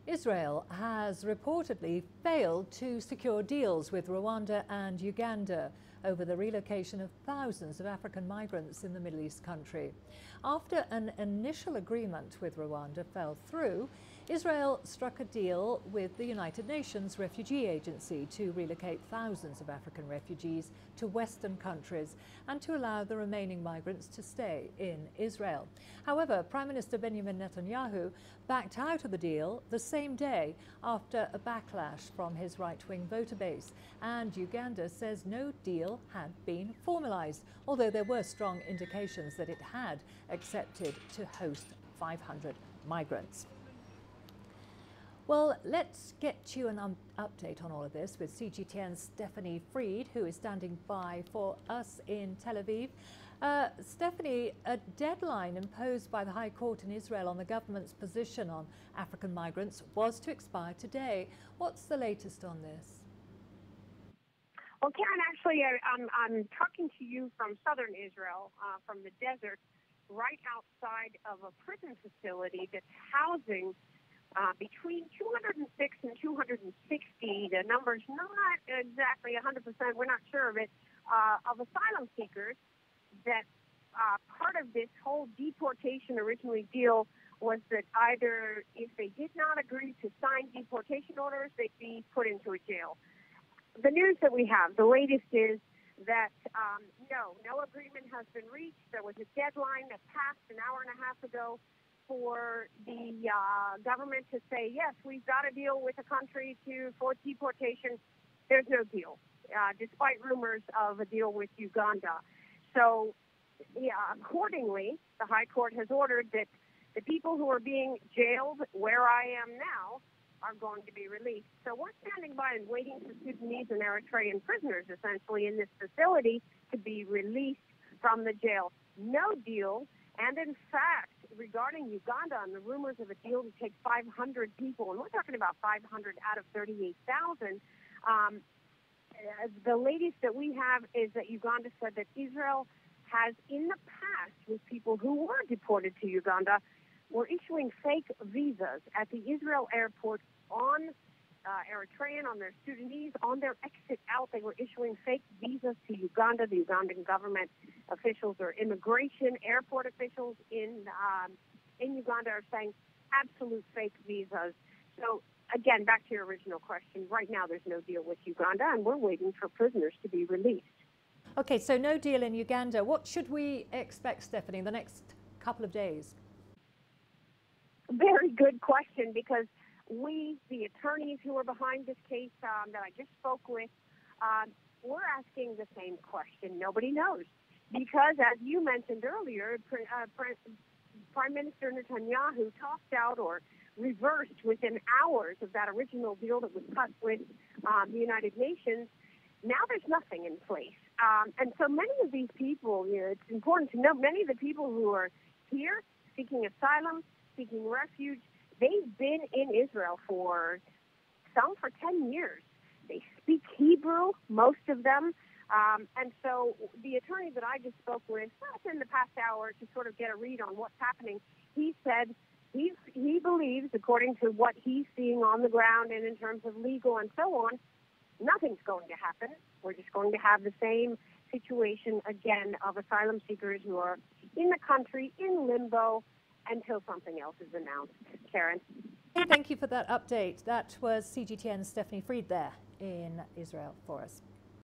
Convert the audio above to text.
Israel has reportedly failed to secure deals with Rwanda and Uganda over the relocation of thousands of African migrants in the Middle East country. After an initial agreement with Rwanda fell through, Israel struck a deal with the United Nations Refugee Agency to relocate thousands of African refugees to Western countries and to allow the remaining migrants to stay in Israel. However, Prime Minister Benjamin Netanyahu backed out of the deal the same day after a backlash from his right-wing voter base, and Uganda says no deal had been formalised, although there were strong indications that it had accepted to host 500 migrants. Well, let's get you an update on all of this with CGTN's Stephanie Freed, who is standing by for us in Tel Aviv. Stephanie, a deadline imposed by the High Court in Israel on the government's position on African migrants was to expire today. What's the latest on this? Well, Karen, actually, I'm talking to you from southern Israel, from the desert, right outside of a prison facility that's housing between 206 and 260, the number's not exactly 100%, we're not sure of it, of asylum seekers that part of this whole deportation originally deal was that either if they did not agree to sign deportation orders, they'd be put into a jail. The news that we have, the latest is that no agreement has been reached. There was a deadline that passed an hour and a half ago for the government to say, yes, we've got a deal with a country for deportation. There's no deal, despite rumors of a deal with Uganda. So, accordingly, the High Court has ordered that the people who are being jailed where I am now are going to be released. So we're standing by and waiting for Sudanese and Eritrean prisoners, essentially, in this facility to be released from the jail. No deal. And in fact, regarding Uganda and the rumors of a deal to take 500 people, and we're talking about 500 out of 38,000, the latest that we have is that Uganda said that Israel has, in the past, with people who were deported to Uganda, were issuing fake visas at the Israel airport on Eritrean, on their Sudanese, on their exit out. They were issuing fake visas to Uganda. The Ugandan government officials or immigration airport officials in Uganda are saying absolute fake visas. So, again, back to your original question, right now there's no deal with Uganda, and we're waiting for prisoners to be released. Okay, so no deal in Uganda. What should we expect, Stephanie, in the next couple of days? Very good question, because we, the attorneys who are behind this case that I just spoke with, we're asking the same question. Nobody knows. Because, as you mentioned earlier, Prime Minister Netanyahu tossed out or reversed within hours of that original deal that was cut with the United Nations. Now there's nothing in place. And so many of these people, it's important to know, many of the people who are here seeking asylum, seeking refuge, they've been in Israel for 10 years. They speak Hebrew, most of them. And so the attorney that I just spoke with in the past hour to sort of get a read on what's happening, he said he believes, according to what he's seeing on the ground and in terms of legal and so on, nothing's going to happen. We're just going to have the same situation again of asylum seekers who are in the country in limbo until something else is announced. Karen. Thank you for that update. That was CGTN's Stephanie Freed there in Israel for us.